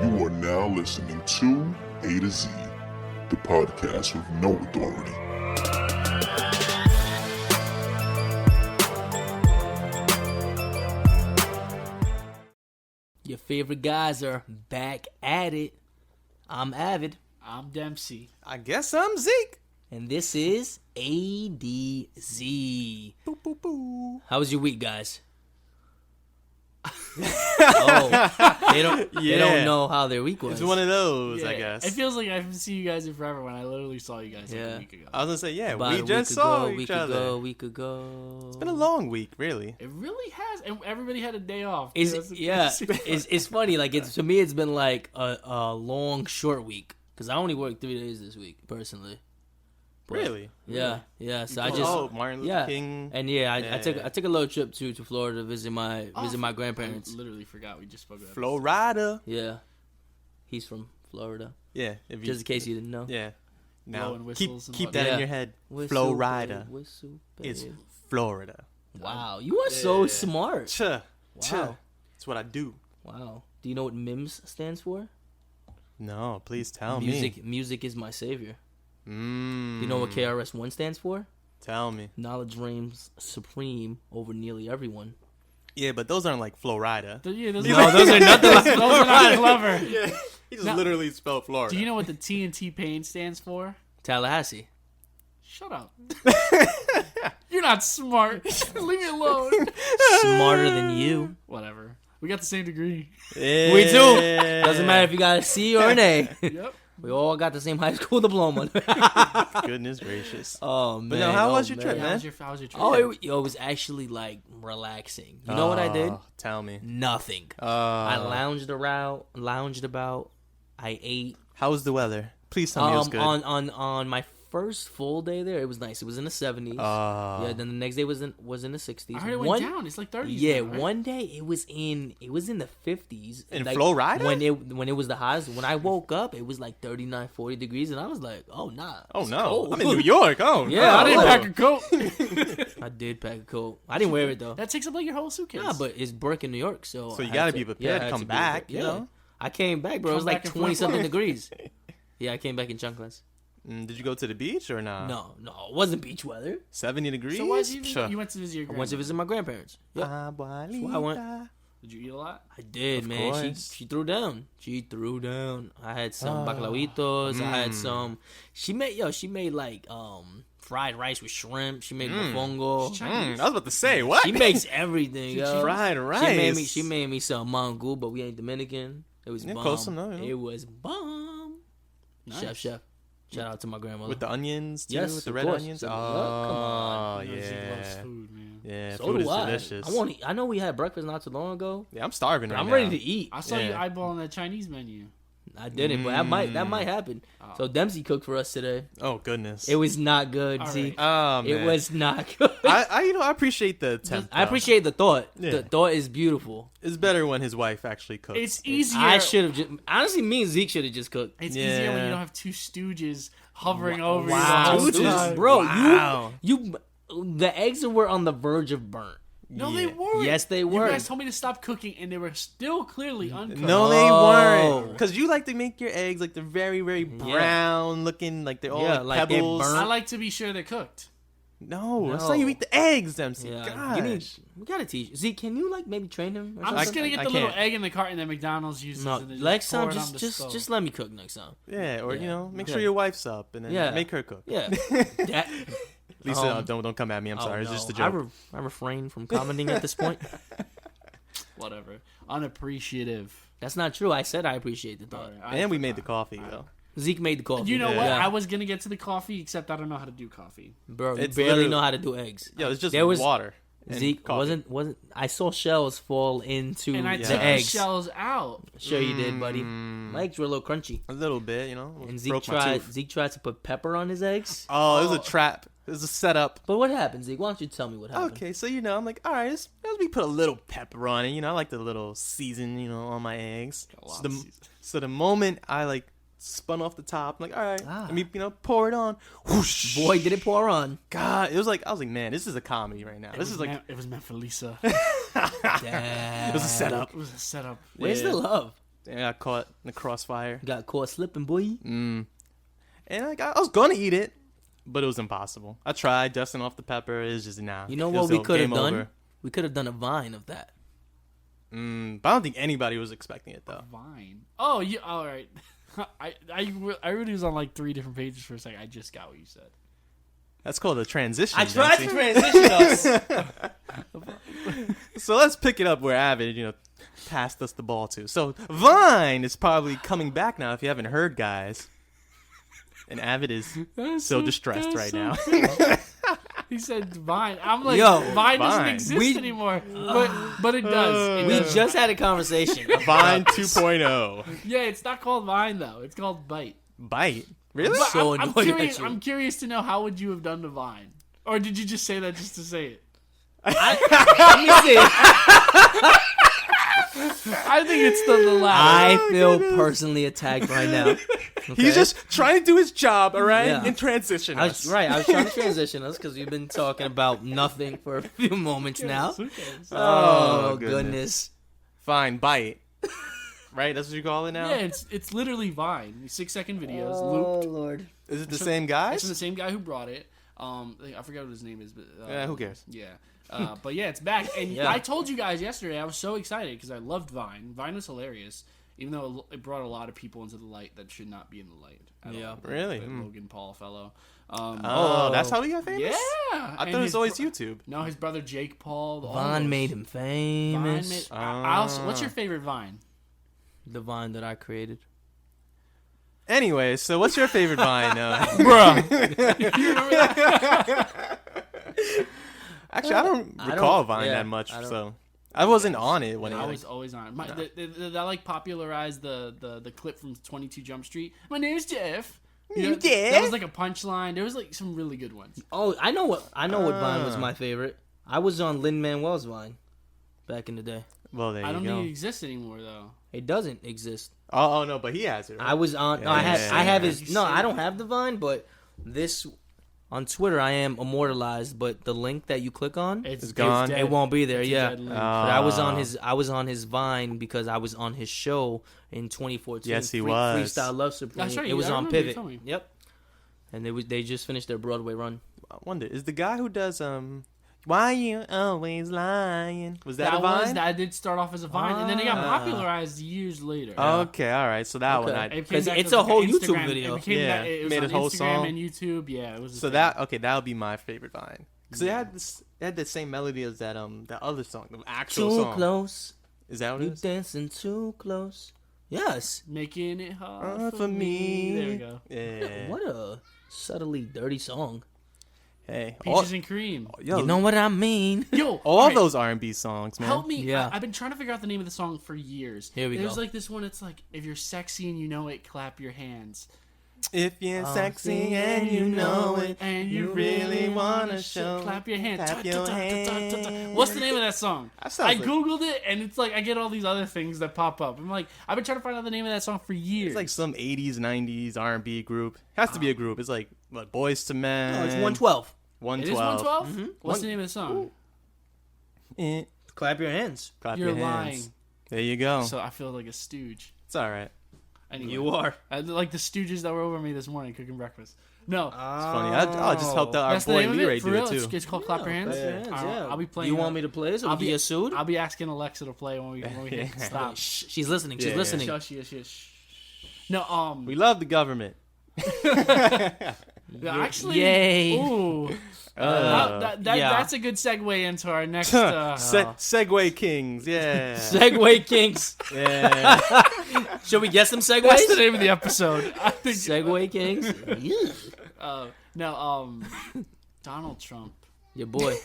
You are now listening to A to Z, the podcast with no authority. Your favorite guys are back at it. I'm Avid. I'm Dempsey. I guess I'm Zeke. And this is ADZ. Boo, boo, boo. How was your week, guys? They don't know how their week was. It's one of those, Yeah, I guess. It feels like I haven't seen you guys in forever when I literally saw you guys like a week ago. I was going to say, About we a just week saw ago, each other. week ago. It's been a long week, really. It really has, and everybody had a day off. It's funny. Like to me, it's been like a long, short week because I only worked 3 days this week personally. But, Really? Yeah. So I just Martin Luther King. And I took a little trip to Florida to visit my grandparents. I literally forgot we just spoke about Florida. Yeah, he's from Florida. Yeah. Just in case you didn't know. Yeah. Now, Blowing whistles keep and that whatnot. in your head. Whistle, Florida babe, whistle, is babe. Florida. Wow, you are so smart. Chuh. Wow. That's what I do. Wow. Do you know what MIMS stands for? No, please tell Music is my savior. me. You know what KRS-One stands for? Tell me. Knowledge reigns supreme over nearly everyone. Yeah, but those aren't like Florida. those No, those are nothing like those are not clever. Yeah. He just No. literally spelled Florida. Do you know what the T in T-Pain stands for? Tallahassee. Shut up. You're not smart. Leave me alone. Smarter than you. Whatever. We got the same degree. Yeah. We too. Doesn't matter if you got a C or an A. Yep. We all got the same high school diploma. Goodness gracious. Oh man. But no, how was your trip, man? How was your trip? Oh, it was actually like relaxing. You know what I did? Tell me. Nothing. I lounged about. I ate. How was the weather? Please tell me it was good. On my first full day there, it was nice. It was in the 70s. Yeah, then the next day was in the 60s. I heard it went down. It's like 30s. Yeah, now, right? one day it was in the 50s. In like, Florida? when it was the highest. When I woke up, it was like 39, 40 degrees, and I was like, oh nah. Oh it's no, cold. I'm in New York. Oh Yeah, I no. didn't pack a coat. I did pack a coat. I didn't wear it though. That takes up like your whole suitcase. Nah, but it's Burke in New York, so So you I gotta had be prepared to I had come be back, prepared. you know? I came back, bro. It was Come like back in 20 something flip-flops. degrees. Yeah, I came back in chunkless. Did you go to the beach or not? No, it wasn't beach weather. 70 degrees? So why did you Sure. you went to visit your I went grandma? to visit my grandparents. Yep. That's why I went. Did you eat a lot? I did, Of man. course. She threw down. I had some bacalawitos. I had some. She made like fried rice with shrimp. She made mofongo. I was about to say, what? She makes everything, yo. Fried rice. She made me some mango, but we ain't Dominican. It was bomb. close enough, you know. It was bomb. Nice. Chef. Shout out to my grandmother. With the onions, too? Yes, With the of red course. onions? Come Oh, on. You know, Zeke loves yeah. food, man. Yeah, So food do is I. delicious. I know we had breakfast not too long ago. Yeah, I'm starving right I'm now. ready to eat. I saw you Yeah. eyeballing the Chinese menu. I didn't, but that might happen. Oh. So Dempsey cooked for us today. Oh, goodness. It was not good, All Zeke. Oh, man. It was not good. I appreciate the attempt. I appreciate the thought. Yeah. The thought is beautiful. It's better when his wife actually cooks. It's easier. I should have just honestly. Me and Zeke should have just cooked. It's Yeah. easier when you don't have two stooges hovering over Wow, you. the whole Stooges. time. bro, Wow. you, the eggs were on the verge of burnt. No, Yeah. they weren't. Yes, they You were. guys told me to stop cooking, and they were still clearly uncooked. No, they Oh. weren't. Because you like to make your eggs like they're very, very brown looking, like they're all Yeah, like like it pebbles. I burnt. like to be sure they're cooked. No, that's No. how you eat the eggs, Dempsey. Yeah, Gosh. we gotta teach Zeke. Can you like maybe train him? Or I'm something? just gonna get I the little can't. egg in the carton that McDonald's uses. No, and then next pour time it on the stove. just let me cook next time. Yeah, or Yeah. make Yeah. sure your wife's up and then Yeah. make her cook. Yeah. That- Lisa, don't come at me. I'm oh, sorry. no. It's just a joke. I refrain from commenting at this point. Whatever. Unappreciative. That's not true. I said I appreciate the thought. Alright, And we made the coffee though. Zeke made the coffee. You know what? Yeah. I was gonna get to the coffee, except I don't know how to do coffee. Bro, you It's barely literally- know how to do eggs. Yeah, it's just There was- water. and Zeke coffee. wasn't. I saw shells fall into And I the took the eggs. shells out. Sure you did, buddy. My eggs were a little crunchy. a little bit, you know. And Zeke broke my tooth. tried to put pepper on his eggs. Oh, it was a trap. It was a setup. But what happened, Zeke? Why don't you tell me what happened? Okay, so I'm like, all right, let me put a little pepper on it. I like the little season, on my eggs. A lot So of the, season. so the moment I like spun off the top, I'm like, all right, Ah. let me pour it on. Whoosh. Boy, did it pour on. God, I was like, man, this is a comedy right now. This is like, it was meant for Lisa. Damn. it was a setup. It was a setup. Where's Yeah. the love? I got caught in the crossfire. Got caught slipping, boy. And I was gonna eat it, but it was impossible. I tried dusting off the pepper. It's just nah. You know It what was we could have game done? over. We could have done a Vine of that. But I don't think anybody was expecting it though. Vine. Oh, you all right? I really was on like 3 different pages for a second. I just got what you said. That's called a transition. I tried to Dempsey. transition us. So let's pick it up where Avid, passed us the ball to. So Vine is probably coming back now if you haven't heard, guys. And Avid is so distressed right now. He said Vine. I'm like, Yo, Vine doesn't Vine. exist anymore. But it does. It We does. just had a conversation. Vine 2.0. Yeah, it's not called Vine though. It's called Bite. Bite? Really? But So I'm annoyed curious. at you. I'm curious to know how would you have done the Vine, or did you just say that just to say it? Let me see. I think it's the latter. I feel personally attacked right now. Okay? He's just trying to do his job, all right? Yeah. In transition. I was trying to transition us because we've been talking about nothing for a few moments now. Who cares? Oh, goodness. goodness. Fine, bite. Right? That's what you call it now? Yeah, it's literally Vine. 6-second videos Oh, looped. Lord. Is it the So- same guys? It's from the same guy who brought it. I forgot what his name is, but Yeah, who cares? Yeah. But yeah, it's back. And Yeah. I told you guys yesterday I was so excited because I loved Vine. Vine was hilarious, even though it brought a lot of people into the light that should not be in the light. at Yeah. all. Really? That Hmm. Logan Paul fellow. Oh, that's how he got famous? Yeah. I thought it was always YouTube. No, his brother Jake Paul. all Vine those. made him Vine famous. made, I also, what's your favorite Vine? The Vine that I created. Anyway, so what's your favorite Vine? Bruh. You remember that? Actually, I don't recall Vine yeah, that much, I don't- so I wasn't on it when I it was always on. That like popularized the clip from 22 Jump Street. My name's Jeff. You know, Jeff? That was like a punchline. There was like some really good ones. Oh, I know what Vine was my favorite. I was on Lin-Manuel's Vine back in the day. Well, there I you don't go. think it exists anymore though. It doesn't exist. Oh, no, but he has it. Right? I was on. No, Yeah. I have his. You No, say I don't that. have the Vine, but this on Twitter I am immortalized. But the link that you click on, It's gone. dead. it won't be there. It's a Yeah, dead link. but I was on his Vine because I was on his show in 2014. Yes, he was. Freestyle Love Supreme. That's right, It was I on remember you Pivot. telling me. Yep. And they just finished their Broadway run. I wonder, is the guy who does Why You Always Lying? Was that a Vine? That did start off as a Vine, and then it got popularized years later. Okay, all right. So that Okay. one. It became 'Cause back it's to a like whole an YouTube Instagram- video. It became Yeah. that, it was Made on a whole Instagram song. and YouTube. Yeah, it was. a So thing. that would be my favorite Vine because it had the same melody as that other song, the actual Too song. close, Is that what you it is? dancing too close. Yes. Making it hard For for me. There we me. go. Yeah. What a subtly dirty song. Hey, Peaches and cream. yo, You know what I mean? Yo, all alright, those R&B songs, man. help me. Yeah. I've been trying to figure out the name of the song for years. Here we There's go. like this one. It's like if you're sexy and you know it, clap your hands. If you're sexy and you know it, And you really wanna show. clap your hands. Clap your hands. What's the name of that song? That sounds I like- googled it and it's like I get all these other things that pop up. I'm like, I've been trying to find out the name of that song for years. It's like some 80s, 90s R&B group. Has to be a group. It's like what, Boys to Men. No, it's 112. 112. It is 112. Mm-hmm. What's the name of the song? Eh, Clap your hands. clap You're your hands. lying. There you go. So I feel like a stooge. It's all right. Anyway, You are. like the stooges that were over me this morning cooking breakfast. No, It's funny. I just helped out our that's the boy name of Lee it Ray for do real. it too. It's called Clap Your Hands. Clap your hands, yeah. I'll be playing. You want me to play this? Or I'll be a sued? I'll be asking Alexa to play when we hit stop. Shh, she's listening. She's Yeah, yeah. listening. Shush, shush, shush. No, We love the government. actually, Yay. Ooh, Yeah. that's a good segue into our next. Segue Kings. Yeah. Segue Kings. yeah. Should we get some That's the segues? name of the episode. I think. Segue Kings. No, Donald Trump. Your boy.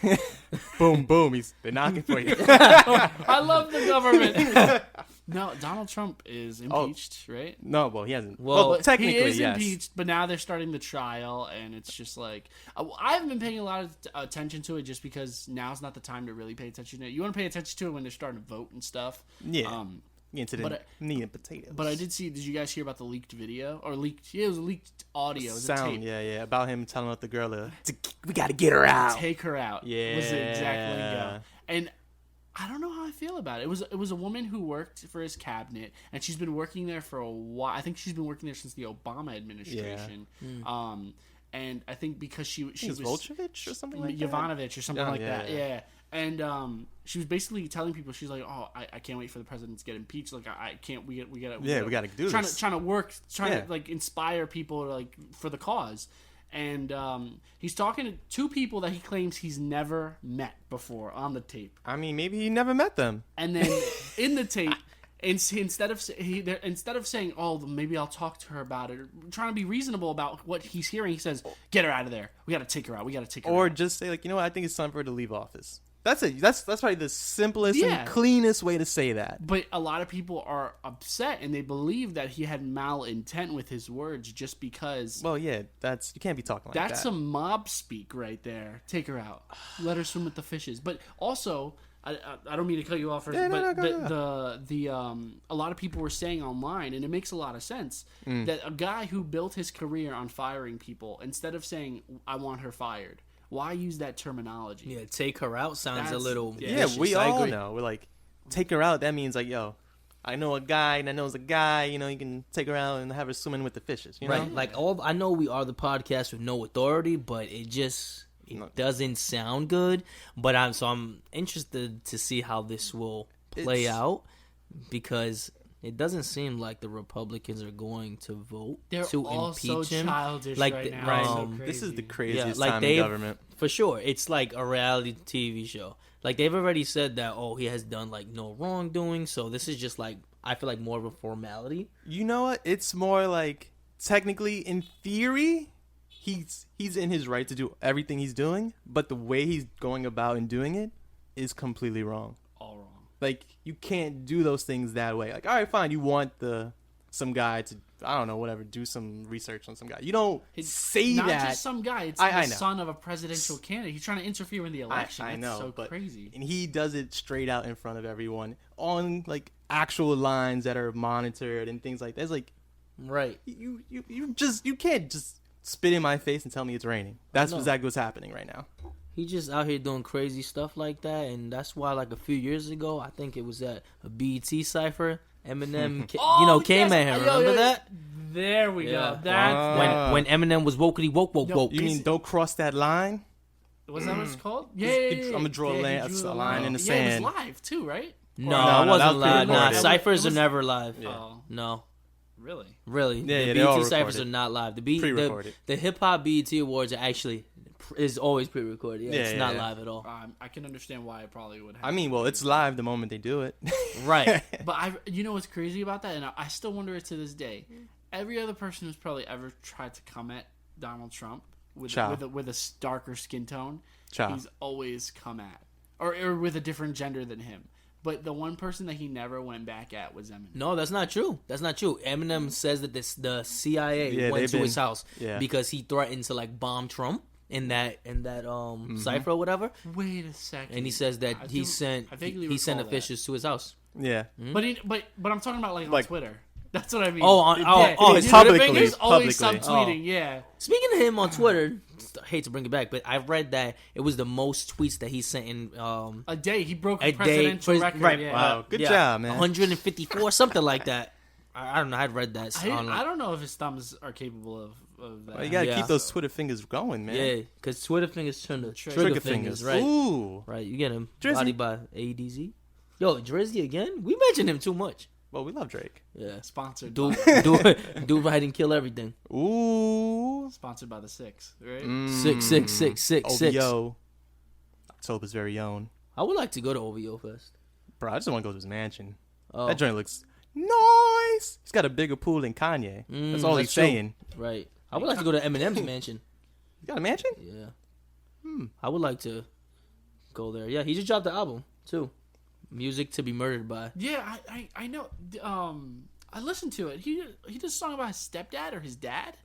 Boom, boom. They're knocking for you. I love the government. No, Donald Trump is impeached, right? No, well, he hasn't. Well, Well, technically, he is yes. impeached, but now they're starting the trial, and it's just like I haven't been paying a lot of attention to it just because now's not the time to really pay attention to it. You want to pay attention to it when they're starting to vote and stuff. Yeah. Into the meat and potatoes. But I did see. Did you guys hear about the leaked video or leaked? Yeah, it was a leaked audio. It was a Sound, tape. yeah, about him telling out the girl, we gotta get her out. Take her out. Yeah. Was the exact lingo. And I don't know how I feel about it. It was a woman who worked for his cabinet, and she's been working there for a while. I think she's been working there since the Obama administration. Yeah. And I think because she was Volchevich or something like that? Yovanovitch or something like that. Yeah. And she was basically telling people, she's like, "Oh, I can't wait for the president to get impeached. Like, I can't. We gotta do this. Trying to like inspire people like for the cause." And he's talking to two people that he claims he's never met before on the tape. I mean, maybe he never met them. And then in the tape, instead of saying, "Oh, maybe I'll talk to her about it," or trying to be reasonable about what he's hearing, he says, "Get her out of there. We got to take her out. Or just say, like, you know what? I think it's time for her to leave office. That's it. That's probably the simplest and cleanest way to say that. But a lot of people are upset, and they believe that he had malintent with his words just because. Well, yeah, you can't be talking like that. That's some mob speak right there. Take her out. Let her swim with the fishes. But also, I don't mean to cut you off, a lot of people were saying online, and it makes a lot of sense, that a guy who built his career on firing people, instead of saying, "I want her fired," why use that terminology? Yeah, take her out sounds a little... Yeah, we all know. We're like, take her out, that means like, yo, I know a guy that knows a guy, you know, you can take her out and have her swimming with the fishes, you know? Right, like, I know we are the podcast with no authority, but it doesn't sound good. But I'm interested to see how this will play out, because it doesn't seem like the Republicans are going to vote to impeach him. Childish like right now. This is the craziest time in government. For sure, it's like a reality TV show. Like, they've already said that, he has done like no wrongdoing. So this is just like, I feel like more of a formality. You know what? It's more like, technically, in theory, he's in his right to do everything he's doing, but the way he's going about and doing it is completely wrong. All wrong. Like, you can't do those things that way. Like, all right, fine, you want some guy to, I don't know, whatever, do some research on some guy. You don't say not that. Not just some guy. It's the son of a presidential candidate. He's trying to interfere in the election. I know, so but crazy. And he does it straight out in front of everyone on, like, actual lines that are monitored and things like that. It's like, right. You can't just spit in my face and tell me it's raining. That's exactly what's happening right now. He just out here doing crazy stuff like that, and that's why, like, a few years ago, I think it was at a BET Cypher, Eminem, came at him. Remember that? There we go. That's when Eminem was wokey woke. You mean don't cross that line? Was that what it's called? Yeah. I'm gonna draw a line in the sand. Yeah, it was live too, right? No, it wasn't live. Nah, Cyphers are never live. Yeah. No. Really? Yeah, the BET Cyphers are not live. The Hip Hop BET Awards is always pre-recorded. It's not live at all. I can understand why it probably would happen. I mean, well, it's live the moment they do it. Right. But you know what's crazy about that? And I still wonder it to this day. Every other person who's probably ever tried to come at Donald Trump with a darker skin tone, he's always come at. Or with a different gender than him. But the one person that he never went back at was Eminem. No, that's not true. Eminem says that the CIA went to his house because he threatened to, like, bomb Trump in that cipher or whatever. Wait a second. And he says that he sent officials to his house. Yeah. Mm-hmm. But I'm talking about on Twitter. That's what I mean. His publicly. There's always subtweeting, yeah. Speaking of him on Twitter, I hate to bring it back, but I read that it was the most tweets that he sent in a day. He broke a presidential record. Right. Yeah. Wow. Good job, man. 154, something like that. I don't know. I read that. I don't know if his thumbs are capable of that. Well, you gotta keep those Twitter fingers going, man. Yeah, because Twitter fingers turn to trigger fingers. Right. Ooh. Right. You get him. Bodied by ADZ. Yo, Drizzy again? We mentioned him too much. Well, we love Drake. Yeah. Sponsored. Do right and kill everything. Ooh. Sponsored by the Six, right? 66666. OVO. October's very own. I would like to go to OVO Fest. Bro, I just want to go to his mansion. Oh. That joint looks nice. He's got a bigger pool than Kanye. That's all he's saying. Right. I would like to go to Eminem's mansion. You got a mansion? Yeah. I would like to go there. Yeah, he just dropped the album, too. Music to be Murdered By. Yeah, I know. I listened to it. He did a song about his stepdad or his dad,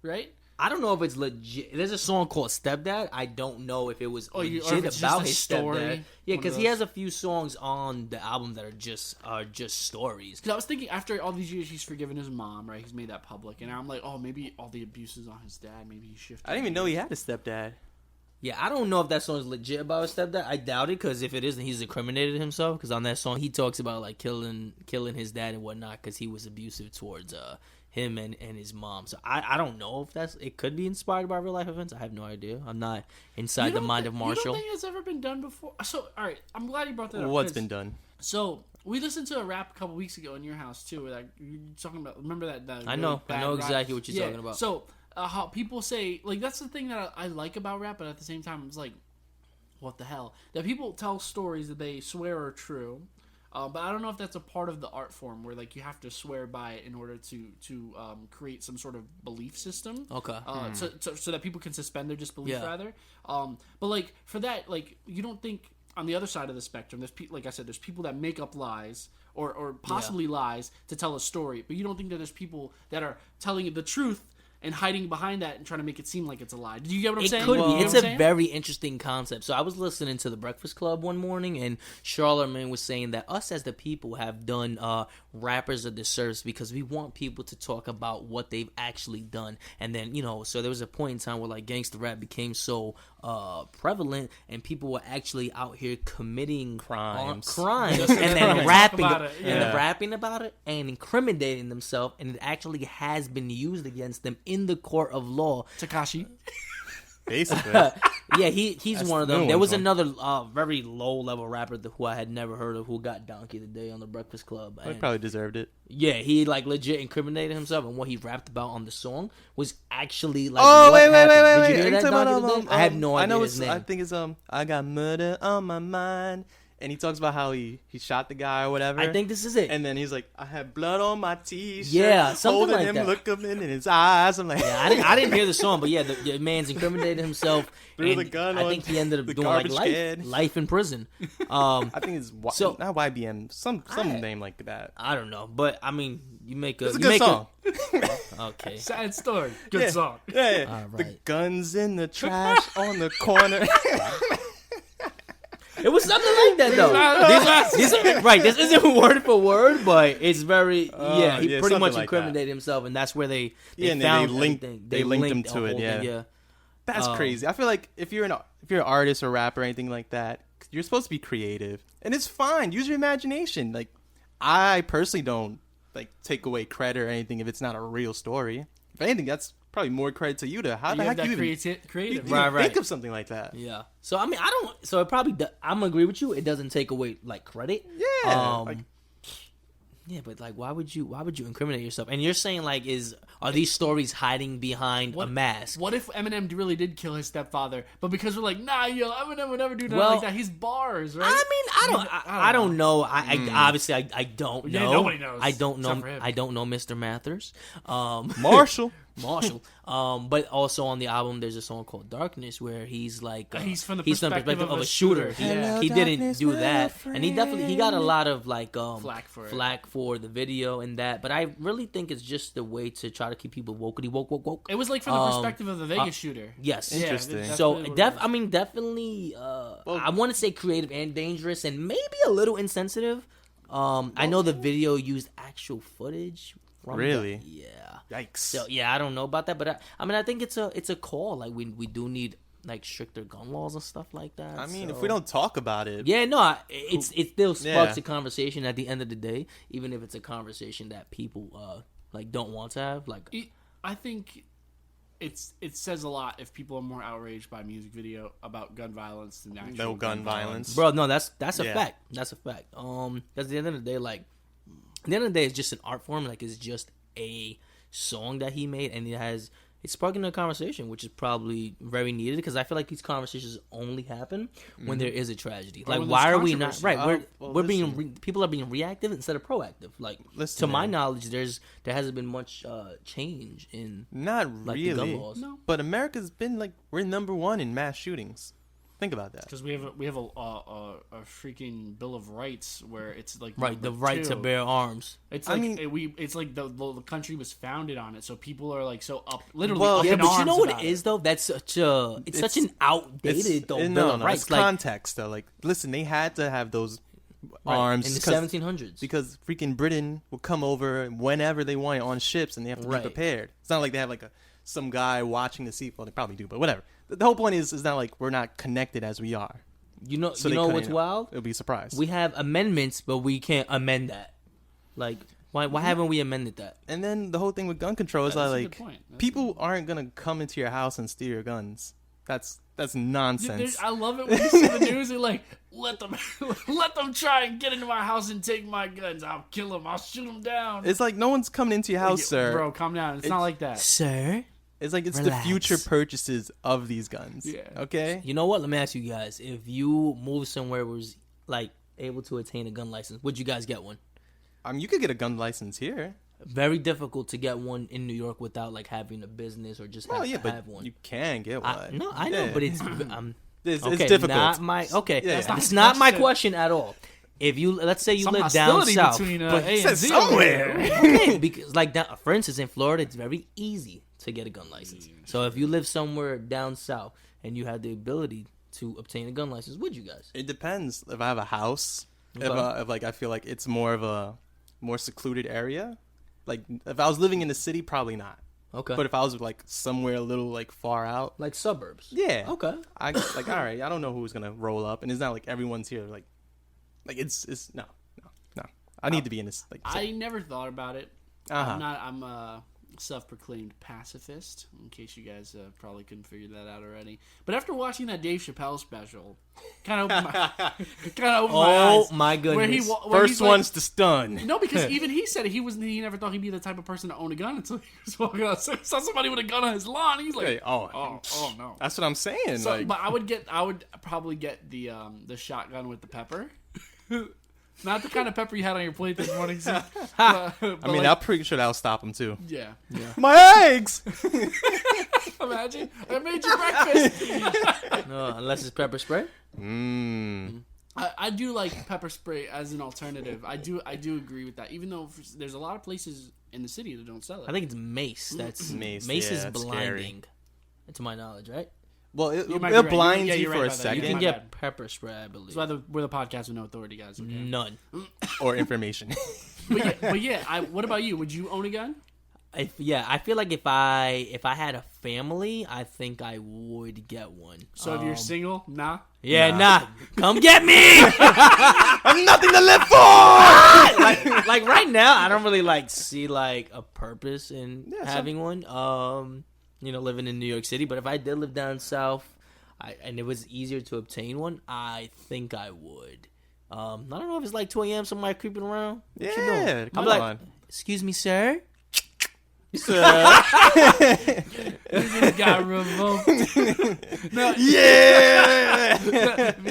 right? I don't know if it's legit. There's a song called Stepdad. I don't know if it was legit about his stepdad. Yeah, because he has a few songs on the album that are just stories. Because I was thinking, after all these years, he's forgiven his mom, right? He's made that public, and I'm like, oh, maybe all the abuses on his dad. Maybe he shifted. I didn't even know he had a stepdad. Yeah, I don't know if that song is legit about his stepdad. I doubt it, because if it isn't, he's incriminated himself. Because on that song, he talks about like killing his dad and whatnot because he was abusive towards him and his mom. So I don't know if it could be inspired by real life events. I have no idea. I'm not inside the mind of Marshall. You don't think it's ever been done before? So all right, I'm glad you brought that up. What's been done? So we listened to a rap a couple weeks ago in your house too. Where you're talking about. Remember that? I know exactly what you're talking about. So how people say, like, that's the thing that I like about rap, but at the same time it's like, what the hell? That people tell stories that they swear are true. But I don't know if that's a part of the art form where like you have to swear by it in order to create some sort of belief system. Okay. So that people can suspend their disbelief rather. But like for that, like you don't think on the other side of the spectrum, there's like I said, there's people that make up lies or possibly lies to tell a story, but you don't think that there's people that are telling you the truth and hiding behind that and trying to make it seem like it's a lie. Do you get what I'm saying? It could be. It's a very interesting concept. So I was listening to The Breakfast Club one morning, and Charlamagne was saying that us as the people have done rappers a disservice because we want people to talk about what they've actually done. And then, so there was a point in time where like gangster rap became so prevalent, and people were actually out here committing crimes and then rapping about it and incriminating themselves, and it actually has been used against them in the court of law. Tekashi. Basically. Yeah, he's one of them. There was another very low-level rapper who I had never heard of who got Donkey today on The Breakfast Club. He probably deserved it. Yeah, he like legit incriminated himself, and what he rapped about on the song was actually like. Wait. Did you hear that Donkey today? I have no idea his name. I think it's I got murder on my mind. And he talks about how he shot the guy or whatever. I think this is it. And then he's like, I have blood on my t-shirt. Yeah, something holding like him, that. Look him in his eyes. I'm like, yeah, I didn't hear the song, but yeah, the man's incriminated himself. Threw the gun I think he ended up doing like life in prison. I think it's not YBM, some name like that. I don't know, but I mean, it's a good song. Okay. Sad story. Good song. Yeah. All right. The guns in the trash on the corner. It was something like that, though. This isn't word for word, but it's very, he pretty much incriminated himself, and that's where they found everything. They linked him to it, yeah. That's crazy. I feel like if you're an artist or rapper or anything like that, you're supposed to be creative, and it's fine. Use your imagination. Like, I personally don't like take away credit or anything if it's not a real story. If anything, that's probably more credit to you to how the heck you even creative. Think of something like that. Yeah. So I mean, it probably I'm gonna agree with you. It doesn't take away like credit. Yeah. Yeah, but like, why would you incriminate yourself? And you're saying like, are these stories hiding behind a mask? What if Eminem really did kill his stepfather, but because we're like, nah, Eminem would never do nothing like that. He's bars, right? I mean, I don't know. I obviously I don't know. Yeah, nobody knows. I don't know. I don't know Mr. Mathers. Marshall. But also on the album there's a song called Darkness where he's like he's from the perspective of a shooter. He didn't do that, and he got a lot of like flack for the video and that. But I really think it's just a way to try to keep people woke. It was like from the perspective of the Vegas shooter. Yes, interesting. So definitely, I want to say creative and dangerous, and maybe a little insensitive. I know the video used actual footage. Really? Yeah. Yikes. So yeah, I don't know about that, but I think it's a call. Like we do need like stricter gun laws and stuff like that. I mean, if we don't talk about it, it still sparks a conversation at the end of the day, even if it's a conversation that people like don't want to have. Like, I think it says a lot if people are more outraged by a music video about gun violence than actual no gun violence. Bro, no, that's a fact. That's a fact. Because at the end of the day, it's just an art form. Like, it's just a song that he made, and it's sparking a conversation, which is probably very needed, because I feel like these conversations only happen when there is a tragedy. Like, why are we not people are being reactive instead of proactive. Like, to my knowledge, there hasn't been much change in not really the gun laws. No. But America's been we're number one in mass shootings. Think about that. Because we have a freaking Bill of Rights where it's like the right to bear arms. It's like it's like the country was founded on it, so people are like so literally. But you know what it is though? That's such an outdated Bill of Rights. It's context though. Like, listen, they had to have those arms in the 1700s because freaking Britain will come over whenever they want on ships, and they have to be prepared. It's not like they have some guy watching the sea. Well, they probably do, but whatever. the whole point is not like we're not connected as we are. You know what's wild? It'll be a surprise. We have amendments, but we can't amend that. Like, why haven't we amended that? And then the whole thing with gun control is like people aren't gonna come into your house and steal your guns. That's nonsense. I love it when you see the news and like let them try and get into my house and take my guns. I'll kill them. I'll shoot them down. It's like no one's coming into your house, sir. Bro, calm down. It's not like that, sir. It's like it's Relax. The future purchases of these guns. Yeah. Okay. You know what? Let me ask you guys: if you move somewhere was like able to attain a gun license, would you guys get one? You could get a gun license here. Very difficult to get one in New York without like having a business or just have one. You can get one. I know, but it's it's difficult. That's not my question at all. If you let's say you live down south, but somewhere, okay, because like that, for instance, in Florida, it's very easy to get a gun license. So if you live somewhere down south and you had the ability to obtain a gun license, would you guys? It depends. If I have a house, if like I feel like it's more of a more secluded area. Like, if I was living in the city, probably not. Okay. But if I was, like, somewhere a little, like, far out. Like suburbs. Yeah. Okay. All right, I don't know who's going to roll up. And it's not like everyone's here. Like it's no. I need to be in this, like. I never thought about it. I'm a self-proclaimed pacifist, in case you guys probably couldn't figure that out already. But after watching that Dave Chappelle special, kind of opened my eyes. Oh my goodness! First one's to stun. No, because even he said he never thought he'd be the type of person to own a gun until he was walking out. So he saw somebody with a gun on his lawn. He's like, oh no. That's what I'm saying. So, but I would probably get the shotgun with the pepper. Not the kind of pepper you had on your plate this morning. I'm pretty sure that'll stop him too. Yeah. My eggs. Imagine I made you breakfast. No, unless it's pepper spray. I do like pepper spray as an alternative. I do agree with that. Even though there's a lot of places in the city that don't sell it. I think it's mace. That's mace. Mace is blinding, to my knowledge, right? Well, it blinds you for a second. You can get pepper spray, I believe. So we're the podcast with no authority, guys. Okay? None. Or information. What about you? Would you own a gun? I feel like if I had a family, I think I would get one. So if you're single, nah? Yeah, nah. Come get me! I'm nothing to live for! like right now, I don't really see a purpose in having one. Living in New York City. But if I did live down south, and it was easier to obtain one, I think I would. I don't know if it's like 2 a.m. somebody creeping around. Yeah, come on. Excuse me, sir. Got revoked.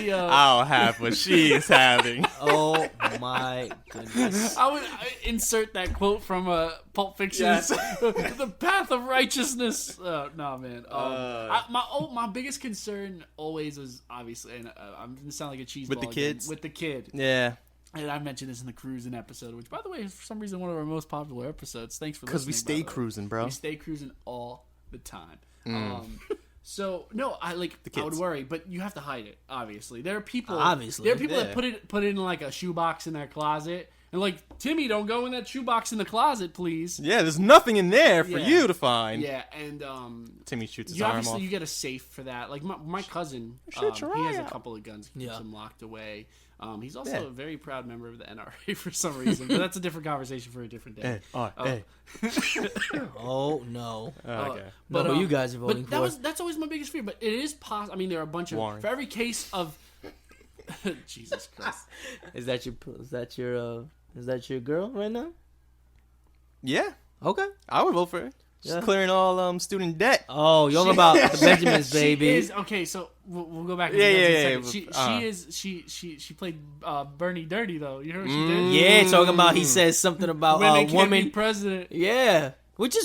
I'll have what she's having. Oh my goodness! I would insert that quote from Pulp Fiction. Yes. The path of righteousness. No, man. My biggest concern always was obviously, and I'm gonna sound like a cheeseball with the kids. With the kid. Yeah. And I mentioned this in the cruising episode, which, by the way, is for some reason one of our most popular episodes. Thanks for listening. Because we stay cruising, bro. We stay cruising all the time. So no, I would worry, but you have to hide it. Obviously, there are people. That put it in like a shoebox in their closet, and like, Timmy, don't go in that shoebox in the closet, please. Yeah, there's nothing in there for you to find. Yeah, and Timmy shoots his arm off. Obviously, you get a safe for that. Like my cousin, he has a couple of guns. He keeps them locked away. He's also a very proud member of the NRA for some reason, but that's a different conversation for a different day. Oh no! Okay. But who you guys are voting for? That's always my biggest fear. But it is possible. I mean, there are a bunch of Warren. For every case of Jesus Christ. Is that your girl right now? Yeah. Okay. I would vote for her. She's clearing all student debt. Oh, you're all about the Benjamins, baby. Okay, so we'll go back. She played Bernie dirty though. You heard what she did? Yeah, talking about he says something about woman president. Yeah, which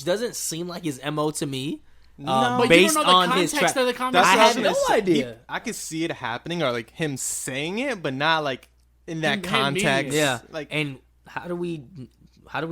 doesn't seem like his MO to me. No, but based you don't know on the his context of the conversation. I had no idea. I could see it happening, or like him saying it, but not like in that context. Yeah, like, and how do we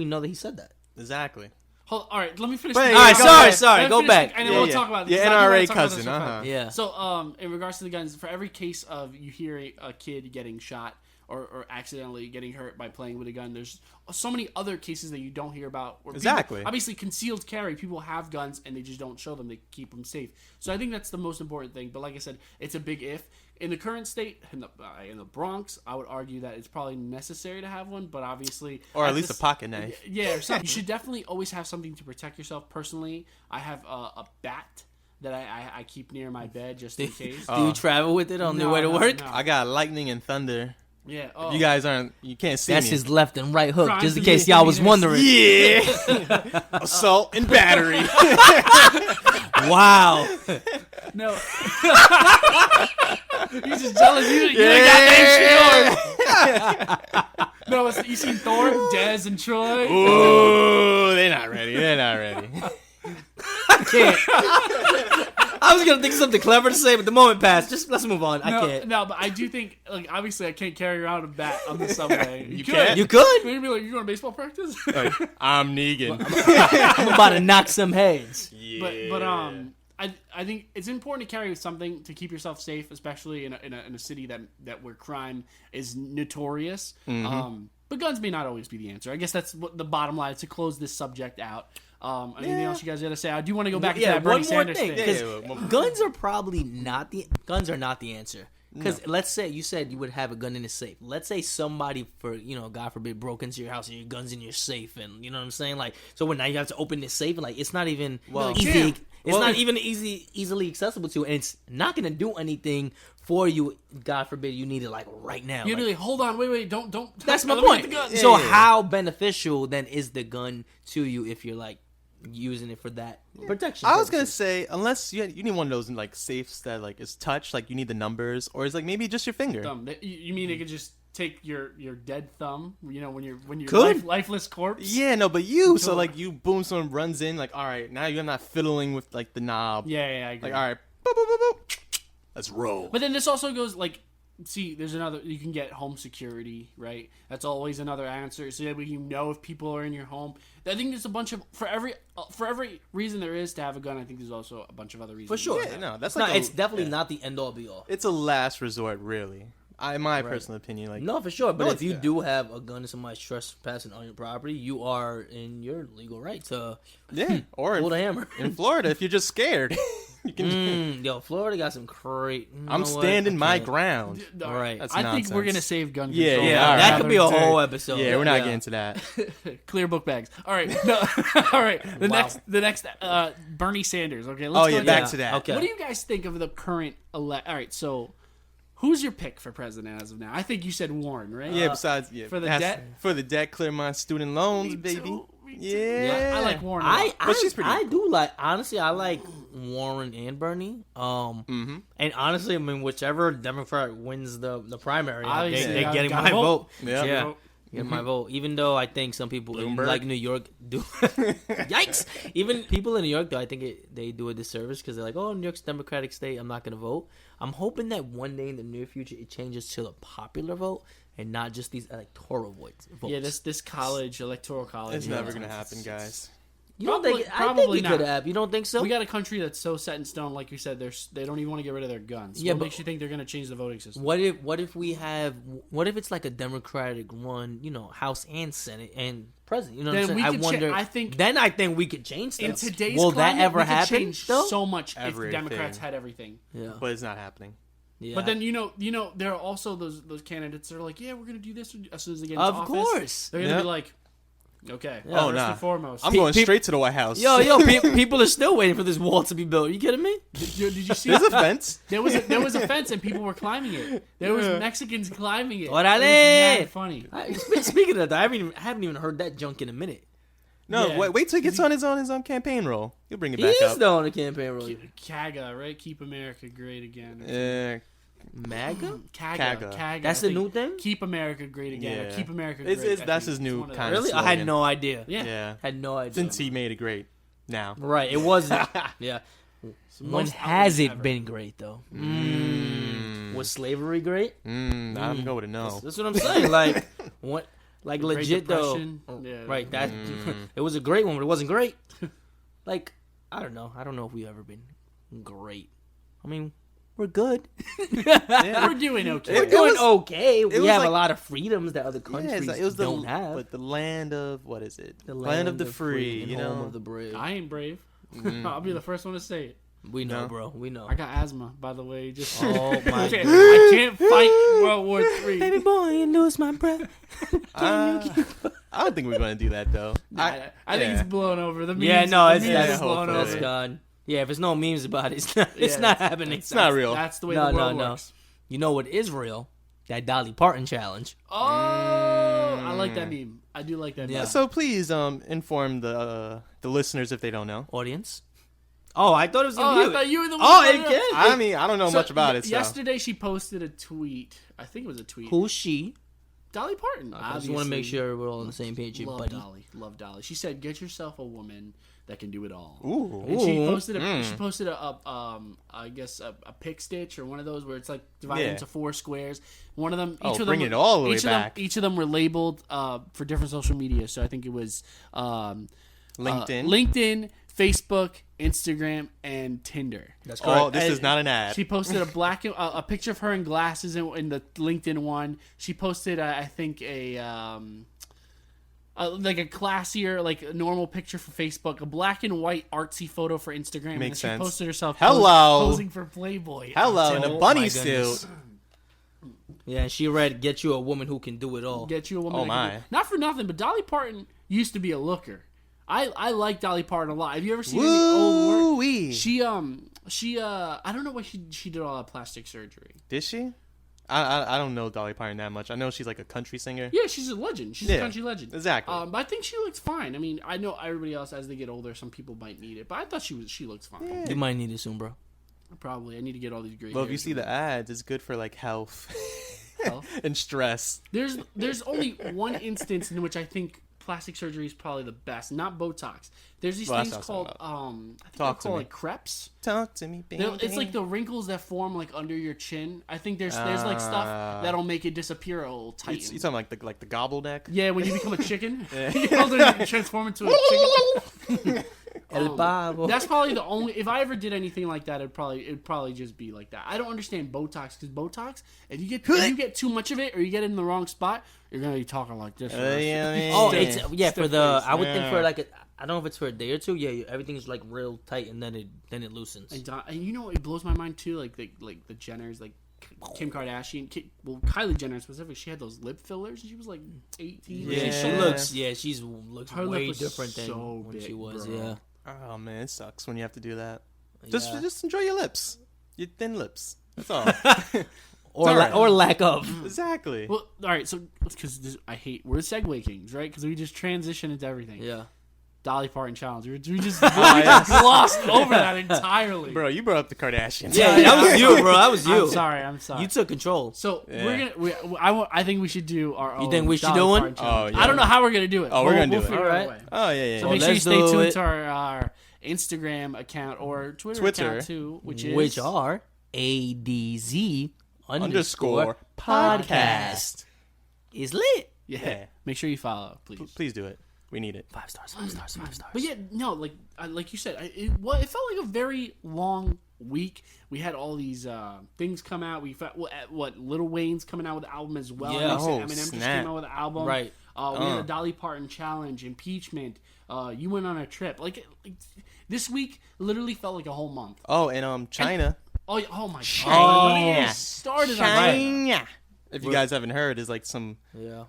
know that he said that? Exactly. All right, let me finish. All right, sorry. Go back. And then we'll talk about this. Yeah, NRA cousin. Yeah. So, in regards to the guns, for every case of you hear a kid getting shot or accidentally getting hurt by playing with a gun. There's so many other cases that you don't hear about. Where exactly. People, obviously, concealed carry. People have guns and they just don't show them. They keep them safe. So I think that's the most important thing. But like I said, it's a big if. In the current state, in the Bronx, I would argue that it's probably necessary to have one. But obviously, or at least a pocket knife. Yeah, or something. You should definitely always have something to protect yourself. Personally, I have a bat that I keep near my bed just in case. Do you travel with it on the way to work? No. I got lightning and thunder. Yeah. Oh. You guys you can't see That's me. his left and right hook, just in case y'all was wondering. Yeah. Assault and battery. Wow. No. He's just jealous. You ain't got that shit. No, you seen Thor, Dez, and Troy? Ooh, they're not ready. I can't. I was gonna think of something clever to say, but the moment passed. Let's move on. I can't. No, but I do think, like, obviously, I can't carry around a bat on the subway. You could. You could. Maybe like, you going to baseball practice? Like, I'm Negan. I'm about to knock some heads. Yeah. But I think it's important to carry something to keep yourself safe, especially in a city that where crime is notorious. Mm-hmm. But guns may not always be the answer. I guess that's what the bottom line is, to close this subject out. Anything else you guys got to say? I do want to go back to that Bernie Sanders thing. Guns are probably not the answer. Because let's say you said you would have a gun in a safe. Let's say somebody, God forbid, broke into your house and your gun's in your safe, and you know what I'm saying. Like, so when now you have to open this safe, and like it's not even easy. It's not even easily accessible to, and it's not going to do anything for you. God forbid you need it like right now. You're like, hold on, wait, don't. That's my point. So how beneficial then is the gun to you if you're like using it for that protection? I was gonna say, unless you need one of those like safes that like is touch, like you need the numbers, or is like maybe just your finger. You mean they could just take your dead thumb, when you're lifeless corpse? Yeah, no, but so like you boom, someone runs in, like, all right, now you're not fiddling with like the knob. Yeah, I agree. Like, all right, boop, boop, boop, boop. Let's roll. But then this also goes like, see, there's another. You can get home security, right? That's always another answer, so that you know if people are in your home. I think there's a bunch of for every reason there is to have a gun. I think there's also a bunch of other reasons. For sure, that's it's definitely not the end all be all. It's a last resort, really. In my personal opinion, like no, for sure. But if you do have a gun and somebody's trespassing on your property, you are in your legal right to or hold a hammer. In Florida, if you're just scared, you can. Florida got some great. I'm standing my ground. All right, I think we're gonna save gun control. Yeah. That could be a whole episode. Yeah, we're not getting to that. Clear book bags. All right, all right. The next Bernie Sanders. Okay, let's go back to that. Okay, what do you guys think of the current All right, so. Who's your pick for president as of now? I think you said Warren, right? Yeah, for the debt, clear my student loans, baby. Me too. Yeah, I like Warren. I do like, honestly, I like Warren and Bernie. And honestly, I mean, whichever Democrat wins the primary, they're getting my vote. Yeah. Get my vote, even though I think some people in like New York do. Yikes! Even people in New York, though, I think they do a disservice because they're like, "Oh, New York's a Democratic state. I'm not going to vote." I'm hoping that one day in the near future it changes to the popular vote and not just these electoral votes. Yeah, this college, electoral college, it's never going to happen, guys. You don't think? I think it could happen. You don't think so? We got a country that's so set in stone, like you said. They don't even want to get rid of their guns. What makes you think they're going to change the voting system? What if it's like a Democratic run, House and Senate and president? You know what I'm saying? I think we could change stuff. In today's will climate, that ever happen? Change so much if Democrats had everything. Yeah, but it's not happening. Yeah. But then there are also those candidates that are like, yeah, we're going to do this as soon as they get into office. Of course, they're going to be like. Okay. Yeah, first and foremost. I'm going straight to the White House. Yo, people are still waiting for this wall to be built. Are you kidding me? Did you see? There's a fence. There was a fence and people were climbing it. There was Mexicans climbing it. Orale! It was funny. Speaking of that, I haven't even heard that junk in a minute. No, wait till he gets on his own campaign roll. He'll bring it back up. He is still on the campaign roll. CAGA, right? Keep America Great Again. Yeah. MAGA? CAGA. That's the new thing? Keep America Great Again. Yeah. Keep America Great. That's his new kind of Really? slogan. I had no idea. Yeah. Had no idea. Since he made it great. Now. Right. It wasn't. Yeah. When has it been great, though? Was slavery great? I'm going with a no. That's what I'm saying. Like legit, though. Yeah. Right. That it was a great one, but it wasn't great. Like, I don't know. I don't know if we've ever been great. I mean, we're good. We're doing okay. We're doing okay. We have a lot of freedoms that other countries don't have. But the land of, what is it? The land of the free, and home of the brave. I ain't brave. I'll be the first one to say it. We know, bro. We know. I got asthma, by the way. Just oh my god, I can't fight World War III. Baby boy, you lose my breath. I don't think we're gonna do that though. I think it's blown over. The memes, it's blown over. That's gone. Yeah, if there's no memes about it, it's not happening. It's not real. That's the way the world works. You know what is real? That Dolly Parton challenge. Oh, I like that meme. I do like that meme. Yeah. So please inform the listeners if they don't know. Audience. Oh, I thought it was I thought you were the one. I mean, I don't know much about it. So. Yesterday she posted a tweet. I think it was a tweet. Who's she? Dolly Parton. I just want to make sure we're all on the same page here, buddy. Love Dolly. She said, "Get yourself a woman that can do it all." Ooh. And she posted I guess a pick stitch or one of those where it's like divided into 4 squares. One of them, bring it all the way back. Each of them were labeled for different social media. So I think it was LinkedIn, Facebook, Instagram, and Tinder. That's correct. Oh, this is not an ad. She posted a picture of her in glasses in the LinkedIn one. She posted, I think, like a classier, like a normal picture for Facebook, a black and white artsy photo for Instagram. Makes sense. She posted herself posing for Playboy. Hello, in a bunny suit. Yeah, and she read, "Get you a woman who can do it all." Get you a woman. Oh my! Not for nothing, but Dolly Parton used to be a looker. I like Dolly Parton a lot. Have you ever seen any old work? She I don't know why she did all that plastic surgery. Did she? I don't know Dolly Parton that much. I know she's like a country singer. Yeah, she's a legend. She's a country legend. Exactly. But I think she looks fine. I mean, I know everybody else as they get older, some people might need it, but I thought she looks fine. Yeah. You might need it soon, bro. Probably. I need to get all these great. Well, if you see the ads, it's good for like health and stress. There's only one instance in which I think plastic surgery is probably the best. Not Botox. There's these things called I think they're called like crepes. Talk to me, baby. It's like the wrinkles that form like under your chin. I think there's like stuff that'll make it disappear a little tight. You talking like the gobble neck? Yeah, when you become a chicken, you transform into a chicken. El pavo. That's probably the only. If I ever did anything like that, it'd probably just be like that. I don't understand Botox because Botox, if you get too much of it or you get it in the wrong spot, you're gonna be talking like this. It's for the. I would think for like I don't know if it's for a day or two. Yeah, everything's like real tight and then it loosens. And you know, it blows my mind too. Like the Jenners, like Kim Kardashian, Kylie Jenner specifically, she had those lip fillers. She was like 18. Yeah, she looks her way different than when she was. Bro. Yeah. Oh man, it sucks when you have to do that. Just enjoy your lips, your thin lips. That's all. or lack of. Exactly. Well, all right. So because we're Segue Kings, right? Because we just transition into everything. Yeah. Dolly Parton challenge. We just glossed over that entirely. Bro, you brought up the Kardashians. Yeah, that was you, bro. That was you. I'm sorry. You took control. So I think we should do our own. You think we should do one? Oh, yeah. I don't know how we're gonna do it. We're gonna do it. All right. Oh yeah. So make sure you stay tuned to our Instagram account or Twitter account too, which are ADZ _podcast is lit. Yeah. Make sure you follow, please. Please do it. We need it. 5 stars. But yeah, no, like you said, it felt like a very long week. We had all these things come out. We felt Lil Wayne's coming out with an album as well. Yeah, Eminem just came out with an album. Right. We had a Dolly Parton challenge, impeachment. You went on a trip. Like this week, literally felt like a whole month. Oh, and China. Oh my God! Started China. If you guys haven't heard, is like some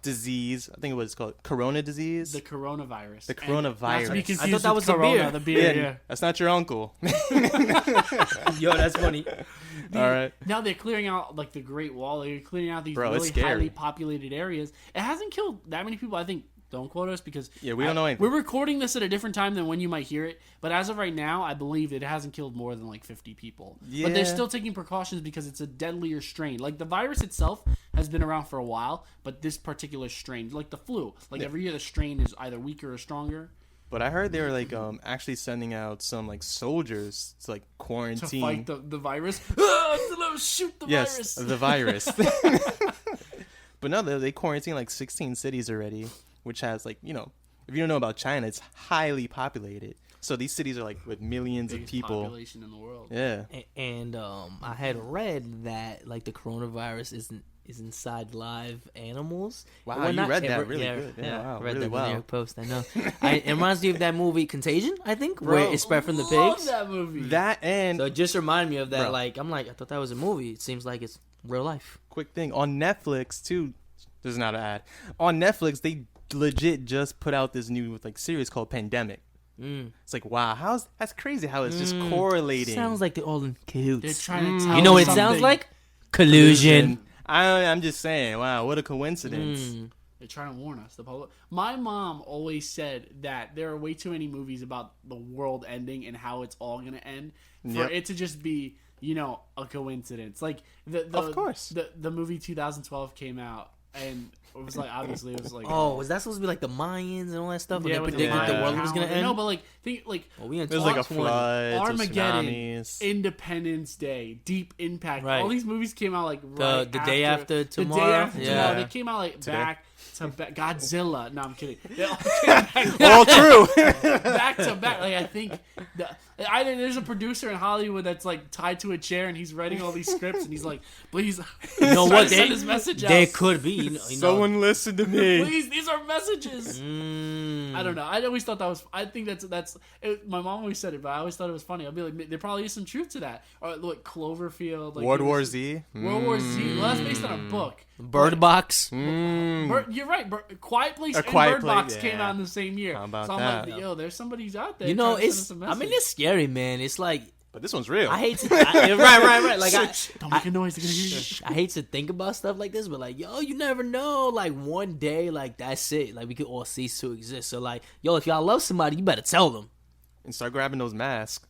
disease. I think it was called corona disease. The coronavirus. The coronavirus. I thought that was corona, the beer. Yeah. That's not your uncle. Yo, that's funny. All right. Now they're clearing out like the Great Wall. They're clearing out these really highly populated areas. It hasn't killed that many people. I think. Don't quote us because we don't know anything. We're recording this at a different time than when you might hear it. But as of right now, I believe it hasn't killed more than like 50 people. Yeah. But they're still taking precautions because it's a deadlier strain. Like the virus itself has been around for a while, but this particular strain, like the flu, every year the strain is either weaker or stronger. But I heard they were like actually sending out some like soldiers to like quarantine to fight the virus. Shoot the virus. Yes, the virus. But no, they quarantined like 16 cities already. Which has like if you don't know about China, it's highly populated. So these cities are like with millions of people. Population in the world. Yeah. And I had read that like the coronavirus is inside live animals. Wow, you read that really good. Yeah, wow, read really that well. New York Post. I know. It reminds me of that movie Contagion, I think, Bro, where it spread from the love pigs. that movie. That and So it just reminded me of that. Bro. Like I'm like, I thought that was a movie. It seems like it's real life. quick thing on Netflix too. This is not an ad. On Netflix, they legit just put out this new like series called Pandemic. It's like, wow, that's crazy how it's just correlating. Sounds like they're all in cahoots. They're trying to tell You know what it something. sounds like? Collusion. I'm just saying, wow, what a coincidence. They're trying to warn us. The public. My mom always said that there are way too many movies about the world ending and how it's all going to end for it to just be, a coincidence. Like Of course. the movie 2012 came out and it was like obviously it was like Was that supposed to be like the Mayans and all that stuff? yeah, When they predicted the world was going to end? No, but like think like we in There's like a 2020. flood, Armageddon, tsunamis. Independence Day, Deep Impact. Right. All these movies came out like The day after tomorrow. The day after Yeah. tomorrow. They came out like back to back. Godzilla. No, I'm kidding. They all came back, All true. back to back. Like I think either there's a producer in Hollywood that's like tied to a chair and he's writing all these scripts and he's like, please, You know what? send his message out. They could be. You know, Someone listen to me. Please, these are messages. I don't know. I always thought that was. I think that's. My mom always said it, but I always thought it was funny. I'll be like, there probably is some truth to that. Or like Cloverfield, like World War Z. World War Z. Well, that's based on a book. Bird Box. You're right. Quiet Place and Quiet Bird Box Place, came out in the same year. How about so I'm that? like, yo, there's somebody's out there. You know, trying to send it's. us a I mean, message. it's scary, man. It's like But this one's real. I hate to. Right. Like Don't make a noise. They're gonna hear you. I hate to think about stuff like this, but like, yo, you never know. Like one day, like that's it. Like we could all cease to exist. So like, yo, if y'all love somebody, you better tell them. And start grabbing those masks.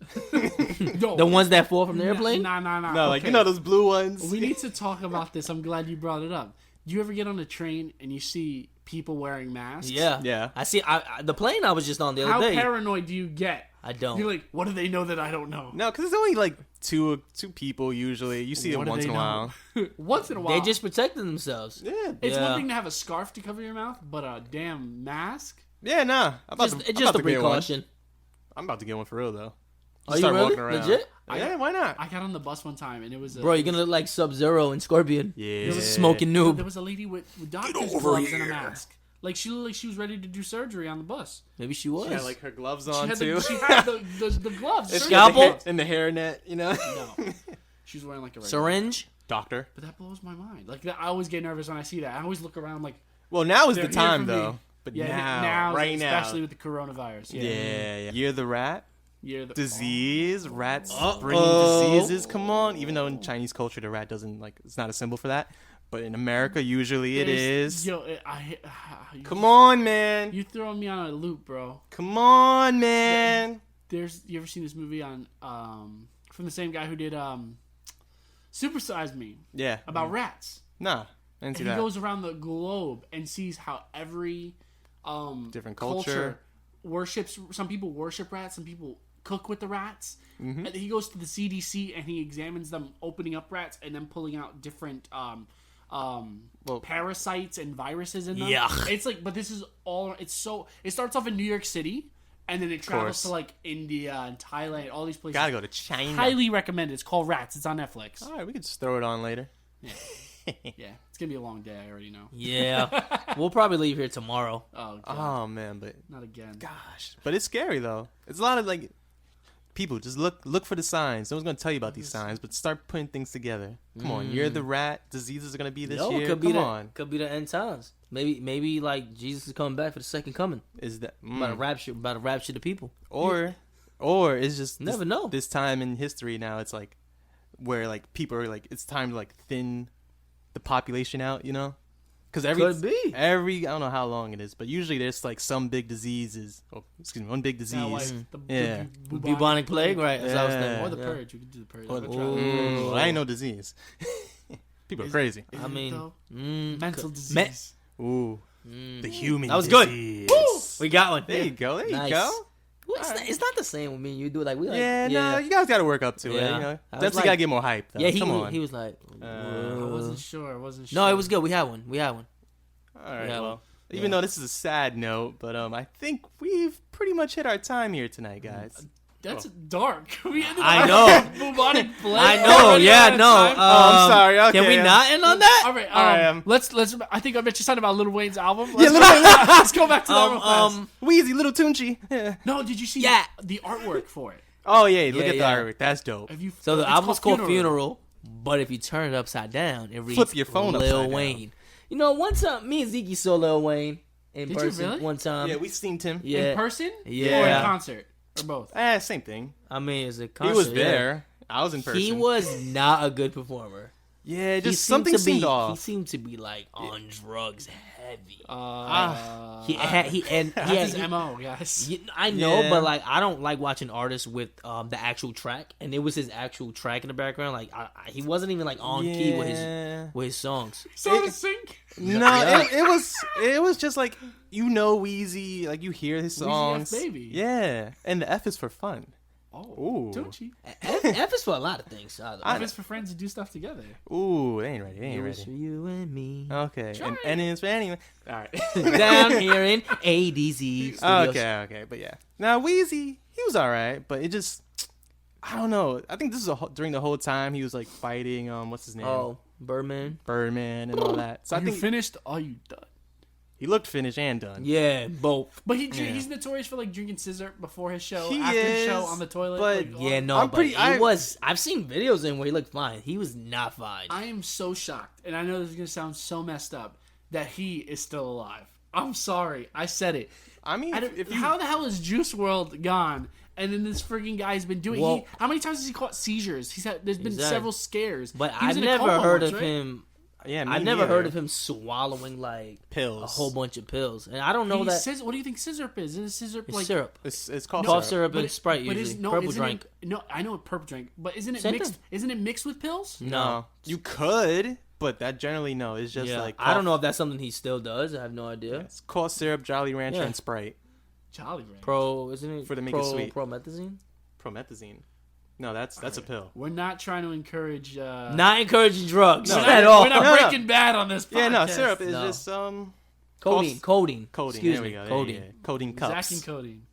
Yo, The ones that fall from the airplane. Nah. No, like Okay. those blue ones. We need to talk about this. I'm glad you brought it up. Do you ever get on a train and you see people wearing masks? Yeah. Yeah. I see. The plane I was just on the How other day. paranoid do you get? I don't. You're like, what do they know that I don't know? No, because it's only like two people usually. You see it What do once they in a while. know? Once in a while. They just protecting themselves. Yeah. It's Yeah. one thing to have a scarf to cover your mouth, but a damn mask? Yeah, nah. It's just a precaution. I'm about to get one for real though. Are you Start really? walking around. Legit? Yeah, why not? I got on the bus one time and it was Bro, you're gonna look like Sub-Zero and Scorpion. Yeah. Smoking There noob. was a lady with doctor's gloves and a mask. Like she looked like she was ready to do surgery on the bus. Maybe she was. She had like her gloves She on had, too. she had the gloves. It's surgery scalpel? gloves. And the hairnet, you know. No. She was wearing like a regular Syringe. Doctor. But that blows my mind. Like that, I always get nervous when I see that. I always look around like, Well, now is They're the here time for me. though. But now, right now. especially with the coronavirus. Yeah. You're the rat. You're the Disease. Rats Uh-oh. bringing diseases. Come on. Even though in Chinese culture the rat doesn't like it's not a symbol for that, but in America usually it is. Yo, Come on, man. You throwing me on a loop, bro. Come on, man. You ever seen this movie on from the same guy who did Super Size Me Yeah. about rats? Nah. I didn't see And he that. goes around the globe and sees how every Different culture. worships. Some people worship rats. Some people cook with the rats. Mm-hmm. And he goes to the CDC and he examines them, opening up rats and then pulling out different parasites and viruses in them. Yuck. It's like, but this is all. It starts off in New York City. And then it travels course. to like India and Thailand, all these places. Gotta go to China. Highly recommend it. It's called Rats. It's on Netflix. All right, we could just throw it on later. Yeah, it's gonna be a long day. I already know. Yeah. We'll probably leave here tomorrow. Oh god, Oh man, but not again. gosh, but it's scary though. It's a lot of like people just look for the signs. No one's gonna tell you about these signs, but start putting things together. Come on, you're the rat. Diseases are gonna be this year. Could be Come the, on, Could be the end times. Maybe like Jesus is coming back for the second coming. is that About to rapture the people. or it's just Never know. This time in history now, it's like where like people are like it's time to like thin the population out. You know. Because Could be. I don't know how long it is, but usually there's like some big diseases. Oh, excuse me, one big disease. Yeah. Bubonic Plague, right? That's what I was thinking. Or the Yeah. purge. We could do the purge. Or the- I've tried Ooh. Well, I ain't no disease. People are crazy. Is I it, mean, though? mm, Mental could- disease. Ooh, the human. That was good. disease. We got one. There you go. There Nice. you go. Well, it's not the same with me and you do. Like we like. Yeah, no, you guys got to work up to it. Yeah. You know, I was Dempsey like- got to get more hype. Though. Yeah, Come on. he was like. I wasn't sure. No, it was good. We had one. All right. Yeah. Well, Even though this is a sad note, but I think we've pretty much hit our time here tonight, guys. That's dark. I know. Bubonic Plague. I know. Yeah, no. I'm sorry. Okay, can we not end on that? All right. Let's. I think I bet you something about Lil Wayne's album. Let's go back to that. Wheezy, Little Tunchi. Yeah. No, did you see the artwork for it? Oh yeah, look at the artwork. That's dope. So the album's called Funeral, but if you turn it upside down, it reads Flip your phone Lil Wayne. One time, me and Zeke saw Lil Wayne in person. You really? One time. Yeah, we seen him. In person? Yeah. Or in concert? Or both? Same thing. I mean, it's a concert. He was there. I was in person. He was not a good performer. Yeah, just something seemed off. He seemed to be like on drugs heavy. He had his MO, guys. I know, but like I don't like watching artists with the actual track, and it was his actual track in the background. Like he wasn't even like on key with his songs. So to sync. No, it was just like Weezy, like you hear his songs. Weezy F baby. Yeah, and the F is for fun. Oh, don't you? F is for a lot of things. F is for friends who do stuff together. Ooh, they ain't ready. It's for you and me. Okay, and N is for anyone. All right. Down here in ADZ Studios. Okay, but yeah. Now Weezy, he was all right, but it just, I don't know. I think this is during the whole time he was like fighting. What's his name? Oh, Birdman and all that. So I think finished. Are you done? He looked finished and done. Yeah, both. But he's notorious for like drinking scissor before his show, after his show, on the toilet. But I've seen videos in where he looked fine. He was not fine. I am so shocked, and I know this is gonna sound so messed up, that he is still alive. I'm sorry, I said it. I mean, how the hell is Juice WRLD gone? And then this freaking guy's been doing. How many times has he caught seizures? There's been several scares. But I've never heard of him. Yeah, I've never heard of him swallowing like pills, a whole bunch of pills, and I don't know that. What do you think scissor is? Is it it's like syrup? It's called cough syrup and Sprite usually. Purple drink. I know a purple drink, but isn't it mixed? Isn't it mixed with pills? No, you could, but that generally It's just like I don't know if that's something he still does. I have no idea. Yeah, it's cough syrup, Jolly Rancher, and Sprite. Jolly Rancher. Isn't it for to make it sweet? Promethazine. No, that's a pill. We're not trying to encourage. Not encouraging drugs at all. We're not breaking bad on this podcast. Yeah, no, syrup is just codeine. Codeine. Excuse me. Go. Codeine. Yeah. Codeine cups. Zach and codeine.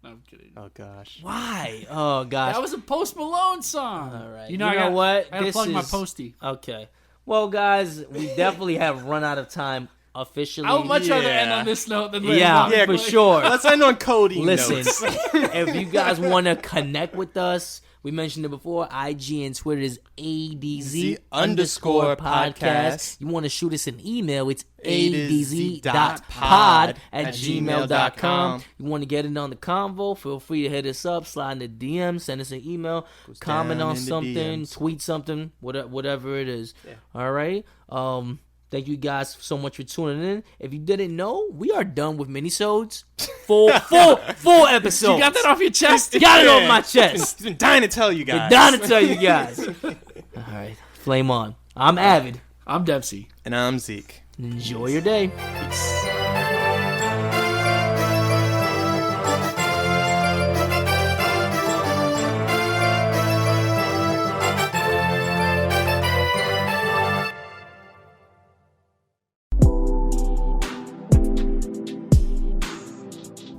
No, I'm kidding. Oh gosh. Why? Oh gosh. That was a Post Malone song. All right. You know what? I gotta plug my postie. Okay. Well, guys, we definitely have run out of time. Officially, I would much rather end on this note than for sure. Let's end on codeine. Listen, if you guys want to connect with us, we mentioned it before. IG and Twitter is ADZ_podcast. You want to shoot us an email? It's adz.pod@gmail.com. You want to get in on the convo? Feel free to hit us up, slide in the DM, send us an email, comment on something, tweet something, whatever it is. Yeah. All right. Thank you guys so much for tuning in. If you didn't know, we are done with minisodes. Full episodes. You got that off your chest? Got it off my chest. He's been dying to tell you guys. All right. Flame on. I'm Avid. I'm Dempsey. And I'm Zeke. Enjoy your day. Peace.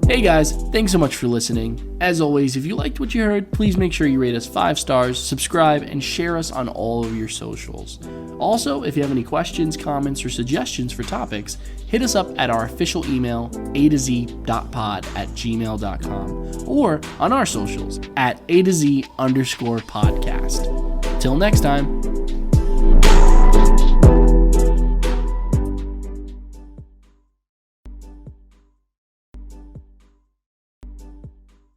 Hey guys, thanks so much for listening. As always, if you liked what you heard, please make sure you rate us 5 stars, subscribe, and share us on all of your socials. Also, if you have any questions, comments, or suggestions for topics, hit us up at our official email, a2z.pod@gmail.com, or on our socials at a2z_podcast. Till next time.